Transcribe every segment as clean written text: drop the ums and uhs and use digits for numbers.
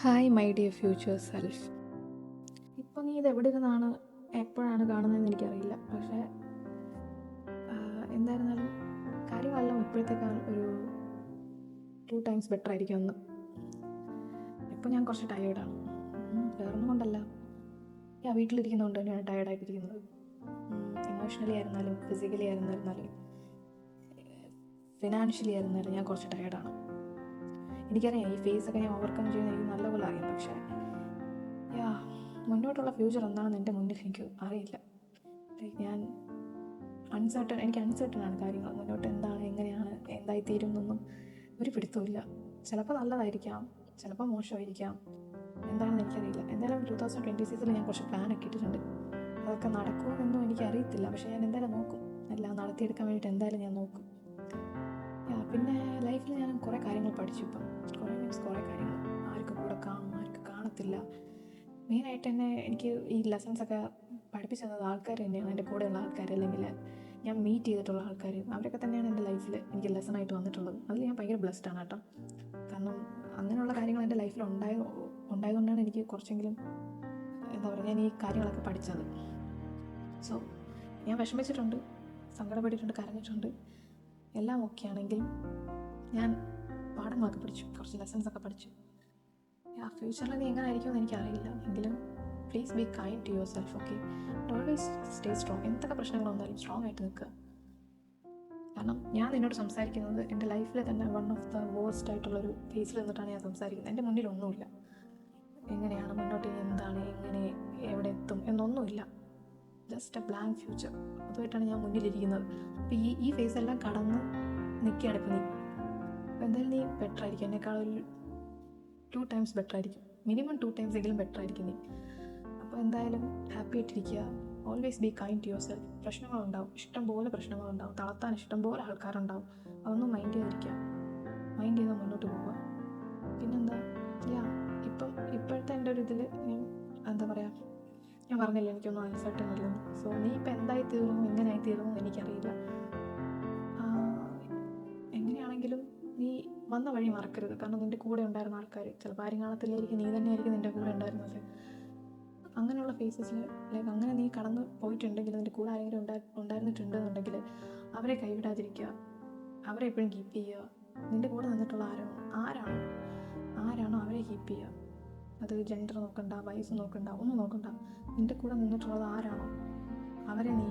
Hi my dear future self. ഇപ്പോൾ നീ ഇത് എവിടെ ഇരുന്നാണ് എപ്പോഴാണ് കാണുന്നതെന്ന് എനിക്കറിയില്ല. പക്ഷേ എന്തായിരുന്നാലും കാര്യങ്ങളെല്ലാം ഇപ്പോഴത്തേക്കാൾ ഒരു 2 ടൈംസ് ബെറ്റർ ആയിരിക്കും എന്ന്. ഇപ്പോൾ ഞാൻ കുറച്ച് ടയേർഡാണ്. വേറൊന്നും കൊണ്ടല്ല, ഞാൻ വീട്ടിലിരിക്കുന്നതുകൊണ്ട് തന്നെയാണ് ടയേർഡായിട്ടിരിക്കുന്നത്. ഇമോഷണലി ആയിരുന്നാലും ഫിസിക്കലി ആയിരുന്നാലും ഫിനാൻഷ്യലി ആയിരുന്നാലും ഞാൻ കുറച്ച് ടയേർഡാണ്. എനിക്കറിയാം ഈ ഫേസൊക്കെ ഞാൻ ഓവർകം ചെയ്യുന്ന എനിക്ക് നല്ലപോലെ അറിയാം. പക്ഷേ മുന്നോട്ടുള്ള ഫ്യൂച്ചർ എന്താണെന്ന് എൻ്റെ മുന്നിൽ എനിക്ക് അറിയില്ല. ഞാൻ എനിക്ക് അൺസർട്ടൺ ആണ് കാര്യങ്ങൾ. മുന്നോട്ട് എന്താണ്, എങ്ങനെയാണ്, എന്തായിത്തീരും എന്നൊന്നും ഒരു പിടുത്തമില്ല. ചിലപ്പോൾ നല്ലതായിരിക്കാം, ചിലപ്പോൾ മോശമായിരിക്കാം, എന്താണെന്ന് എനിക്കറിയില്ല. എന്തായാലും 2026 ഞാൻ കുറച്ച് പ്ലാനൊക്കെ ഇട്ടിട്ടുണ്ട്. അതൊക്കെ നടക്കുമെന്നൊന്നും എനിക്കറിയത്തില്ല. പക്ഷേ ഞാൻ എന്തായാലും നോക്കും. എല്ലാം നടത്തിയെടുക്കാൻ വേണ്ടിയിട്ട് എന്തായാലും ഞാൻ നോക്കും. പിന്നെ ലൈഫിൽ ഞാൻ കുറേ കാര്യങ്ങൾ പഠിച്ചു. ഇപ്പം കുറേ കാര്യങ്ങൾ ആർക്ക് കൂടെ കാണും, ആർക്ക് കാണത്തില്ല. മെയിനായിട്ട് തന്നെ എനിക്ക് ഈ ലെസൺസൊക്കെ പഠിപ്പിച്ചു തന്നത് ആൾക്കാർ തന്നെയാണ്. എൻ്റെ കൂടെയുള്ള ആൾക്കാർ, അല്ലെങ്കിൽ ഞാൻ മീറ്റ് ചെയ്തിട്ടുള്ള ആൾക്കാർ, അവരൊക്കെ തന്നെയാണ് എൻ്റെ ലൈഫിൽ എനിക്ക് ലെസണായിട്ട് വന്നിട്ടുള്ളത്. അതിൽ ഞാൻ ഭയങ്കര ബ്ലെസ്ഡ് ആണ് കേട്ടോ. കാരണം അങ്ങനെയുള്ള കാര്യങ്ങൾ എൻ്റെ ലൈഫിൽ ഉണ്ടായതുകൊണ്ടാണ് എനിക്ക് കുറച്ചെങ്കിലും എന്താ പറയുക, ഞാൻ ഈ കാര്യങ്ങളൊക്കെ പഠിച്ചത്. സോ ഞാൻ വിഷമിച്ചിട്ടുണ്ട്, സങ്കടപ്പെട്ടിട്ടുണ്ട്, കരഞ്ഞിട്ടുണ്ട്. എല്ലാം ഓക്കെ ആണെങ്കിൽ ഞാൻ പാഠങ്ങളൊക്കെ പഠിച്ചു, കുറച്ച് ലെസൺസൊക്കെ പഠിച്ചു. ഫ്യൂച്ചറിൽ നീ എങ്ങനെ ആയിരിക്കുമെന്ന് എനിക്കറിയില്ല. എങ്കിലും please be kind to yourself. Okay, always stay strong. എന്തൊക്കെ പ്രശ്നങ്ങൾ വന്നാലും സ്ട്രോങ് ആയിട്ട് നിൽക്കുക. കാരണം ഞാൻ നിന്നോട് സംസാരിക്കുന്നത് എൻ്റെ ലൈഫിലെ തന്നെ വൺ ഓഫ് ദ വേഴ്സ്റ്റ് ആയിട്ടുള്ളൊരു ഫേസിൽ നിന്നിട്ടാണ് ഞാൻ സംസാരിക്കുന്നത്. എൻ്റെ മുന്നിലൊന്നുമില്ല, എങ്ങനെയാണ് മുന്നോട്ട്, എന്താണ്, എങ്ങനെ, എവിടെ എത്തും എന്നൊന്നുമില്ല. Just a blank future. അതുമായിട്ടാണ് ഞാൻ മുന്നിലിരിക്കുന്നത്. അപ്പോൾ ഈ ഫേസെല്ലാം കടന്ന് നിൽക്കുകയാണ് ഇപ്പോൾ നീ. അപ്പോൾ എന്തായാലും നീ ബെറ്റർ ആയിരിക്കും, എന്നെക്കാളൊരു 2 ടൈംസ് ബെറ്റർ ആയിരിക്കും. മിനിമം 2 ടൈംസ് എങ്കിലും ബെറ്റർ ആയിരിക്കും നീ. അപ്പോൾ എന്തായാലും ഹാപ്പി ആയിട്ടിരിക്കുക. Always be kind to yourself. പ്രശ്നങ്ങളുണ്ടാവും, ഇഷ്ടംപോലെ പ്രശ്നങ്ങളുണ്ടാവും, തളർത്താൻ ഇഷ്ടംപോലെ ആൾക്കാരുണ്ടാവും. അതൊന്നും മൈൻഡ് ചെയ്തിരിക്കുക, മൈൻഡ് ചെയ്ത് മുന്നോട്ട് പോവുക. പിന്നെന്താ, ഇപ്പോഴത്തെ എൻ്റെ ഒരു ഇതിൽ എന്താ പറയുക, ഞാൻ പറഞ്ഞില്ല എനിക്കൊന്നും അൺസർട്ടൺ ഇല്ലെന്ന്. സോ നീ ഇപ്പം എന്തായി തീർന്നു, എങ്ങനെയായി തീർന്നു എന്ന് എനിക്കറിയില്ല. എങ്ങനെയാണെങ്കിലും നീ വന്ന വഴി മറക്കരുത്. കാരണം നിൻ്റെ കൂടെ ഉണ്ടായിരുന്ന ആൾക്കാർ ചിലപ്പോൾ ആരും കാണത്തില്ലായിരിക്കും, നീ തന്നെയായിരിക്കും നിൻ്റെ കൂടെ ഉണ്ടായിരുന്നത്. അങ്ങനെയുള്ള ഫേസസിൽ അങ്ങനെ നീ കടന്നു പോയിട്ടുണ്ടെങ്കിൽ, നിൻ്റെ കൂടെ ആരെങ്കിലും ഉണ്ടായിരുന്നിട്ടുണ്ടെന്നുണ്ടെങ്കിൽ അവരെ കൈവിടാതിരിക്കുക, അവരെ എപ്പോഴും കീപ്പ് ചെയ്യുക. നിൻ്റെ കൂടെ നിന്നിട്ടുള്ള ആരാണോ അവരെ കീപ്പ് ചെയ്യുക. അത് ജെൻഡർ നോക്കണ്ട, വയസ്സ് നോക്കണ്ട, ഒന്നും നോക്കണ്ട. നിൻ്റെ കൂടെ നിന്നിട്ടുള്ളത് ആരാണോ അവരെ നീ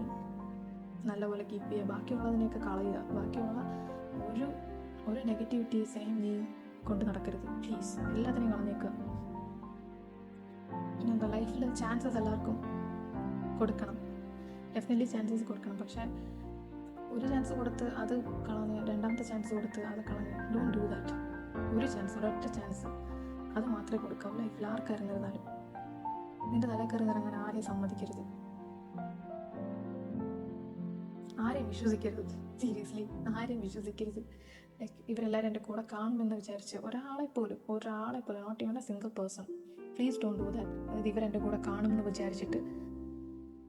നല്ലപോലെ കീപ്പ് ചെയ്യുക. ബാക്കിയുള്ളതിനെയൊക്കെ കളയുക. ബാക്കിയുള്ള ഒരു നെഗറ്റിവിറ്റീസിനെയും നീ കൊണ്ട് നടക്കരുത് പ്ലീസ്. എല്ലാത്തിനെയും കളഞ്ഞേക്കുക. പിന്നെന്താ, ലൈഫിൽ ചാൻസസ് എല്ലാവർക്കും കൊടുക്കണം, ഡെഫിനറ്റ്ലി ചാൻസസ് കൊടുക്കണം. പക്ഷേ ഒരു ചാൻസ് കൊടുത്ത് അത് കളഞ്ഞ് രണ്ടാമത്തെ ചാൻസ് കൊടുത്ത് അത് കളഞ്ഞ് ഡോണ്ട് ഡു ദാറ്റ്. ഒരു ചാൻസ്, ഒരൊറ്റ ചാൻസ്, അത് മാത്രമേ കൊടുക്കാവൂ ലൈഫിൽ. ആർക്കറിഞ്ഞിരുന്നാലും നിൻ്റെ തലക്കറി ഇറങ്ങാൻ ആരെയും സമ്മതിക്കരുത്, ആരെയും വിശ്വസിക്കരുത്. സീരിയസ്ലി ആരെയും വിശ്വസിക്കരുത്. ഇവരെല്ലാവരും എൻ്റെ കൂടെ കാണുമെന്ന് വിചാരിച്ച് ഒരാളെ പോലും not even a single person, please don't do that. അതായത് ഇവരെൻ്റെ കൂടെ കാണുമെന്ന് വിചാരിച്ചിട്ട്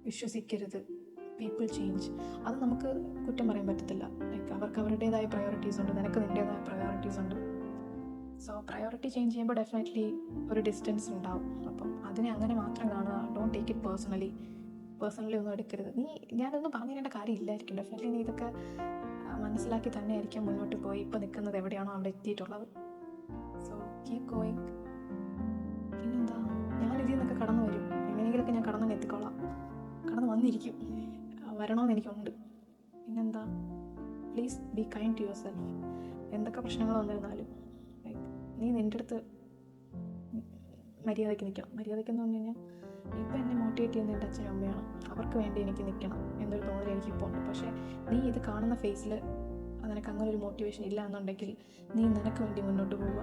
വിശ്വസിക്കരുത്. People change. അത് നമുക്ക് കുറ്റം പറയാൻ പറ്റത്തില്ല. അവർക്ക് അവരുടേതായ പ്രയോറിറ്റീസ് ഉണ്ട്, നിനക്ക് നിൻ്റേതായ പ്രയോറിറ്റീസ് ഉണ്ട്. സോ പ്രയോറിറ്റി ചേഞ്ച് ചെയ്യുമ്പോൾ ഡെഫിനറ്റ്ലി ഒരു ഡിസ്റ്റൻസ് ഉണ്ടാവും. അപ്പം അതിനെ അങ്ങനെ മാത്രം കാണുക. ഡോണ്ട് ടേക്ക് ഇറ്റ് പേഴ്സണലി ഒന്നും എടുക്കരുത്. ഞാനൊന്നും പറഞ്ഞു തരേണ്ട കാര്യമില്ലായിരിക്കും. ഡെഫിനറ്റ്ലി നീ ഇതൊക്കെ മനസ്സിലാക്കി തന്നെ ആയിരിക്കും മുന്നോട്ട് പോയി ഇപ്പോൾ നിൽക്കുന്നത് എവിടെയാണോ അവിടെ എത്തിയിട്ടുള്ളത്. So keep going. പിന്നെന്താ, ഞാൻ ഇതിൽ നിന്നൊക്കെ കടന്നു വരും. എങ്ങനെയെങ്കിലൊക്കെ ഞാൻ കടന്നു എത്തിക്കോളാം, കടന്നു വന്നിരിക്കും, വരണമെന്ന് എനിക്കുണ്ട്. പിന്നെന്താ, please be kind to yourself. എന്തൊക്കെ പ്രശ്നങ്ങൾ വന്നിരുന്നാലും നീ നിൻ്റെ അടുത്ത് മര്യാദയ്ക്ക് നിൽക്കണം. മര്യാദയ്ക്കെന്ന് പറഞ്ഞു കഴിഞ്ഞാൽ ഇപ്പം എന്നെ മോട്ടിവേറ്റ് ചെയ്യുന്ന എൻ്റെ അച്ഛനും അമ്മയാണ്. അവർക്ക് വേണ്ടി എനിക്ക് നിൽക്കണം എന്നൊരു തോന്നൽ എനിക്കിപ്പോൾ ഉണ്ട്. പക്ഷേ നീ ഇത് കാണുന്ന ഫേസിൽ നിനക്ക് അങ്ങനെ ഒരു മോട്ടിവേഷൻ ഇല്ല എന്നുണ്ടെങ്കിൽ നീ നിനക്ക് വേണ്ടി മുന്നോട്ട് പോവുക.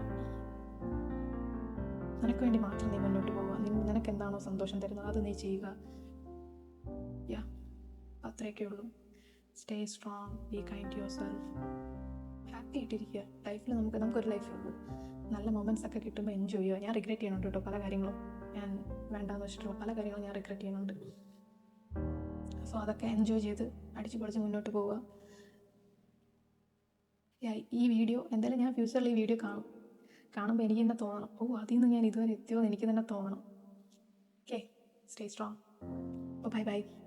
നിനക്ക് വേണ്ടി മാത്രം നീ മുന്നോട്ട് പോവുക. നിനക്ക് എന്താണോ സന്തോഷം തരുന്നത് അത് നീ ചെയ്യുക. അത്രയൊക്കെ ഉള്ളൂ. Stay strong, be kind to yourself. Happy ആയിട്ടിരിക്കുക. ലൈഫിൽ നമുക്കൊരു ലൈഫേ ഉള്ളൂ. നല്ല മൊമെൻറ്റ്സ് ഒക്കെ കിട്ടുമ്പോൾ എൻജോയ് ചെയ്യുക. ഞാൻ റിഗ്രറ്റ് ചെയ്യുന്നുണ്ട് കേട്ടോ, പല കാര്യങ്ങളും ഞാൻ വേണ്ടാന്ന് വെച്ചിട്ടുള്ള പല കാര്യങ്ങളും ഞാൻ റിഗ്രറ്റ് ചെയ്യുന്നുണ്ട്. സോ അതൊക്കെ എൻജോയ് ചെയ്ത് അടിച്ചു പൊളിച്ച് മുന്നോട്ട് പോവുക. ഈ വീഡിയോ എന്തായാലും ഞാൻ ഫ്യൂച്ചറിൽ ഈ വീഡിയോ കാണുമ്പോൾ എനിക്ക് തന്നെ തോന്നണം, ഓ അതിൽ നിന്ന് ഞാൻ ഇതുവരെ എത്തിയോ എന്ന് എനിക്ക് തന്നെ തോന്നണം. Okay, stay strong. Bye bye.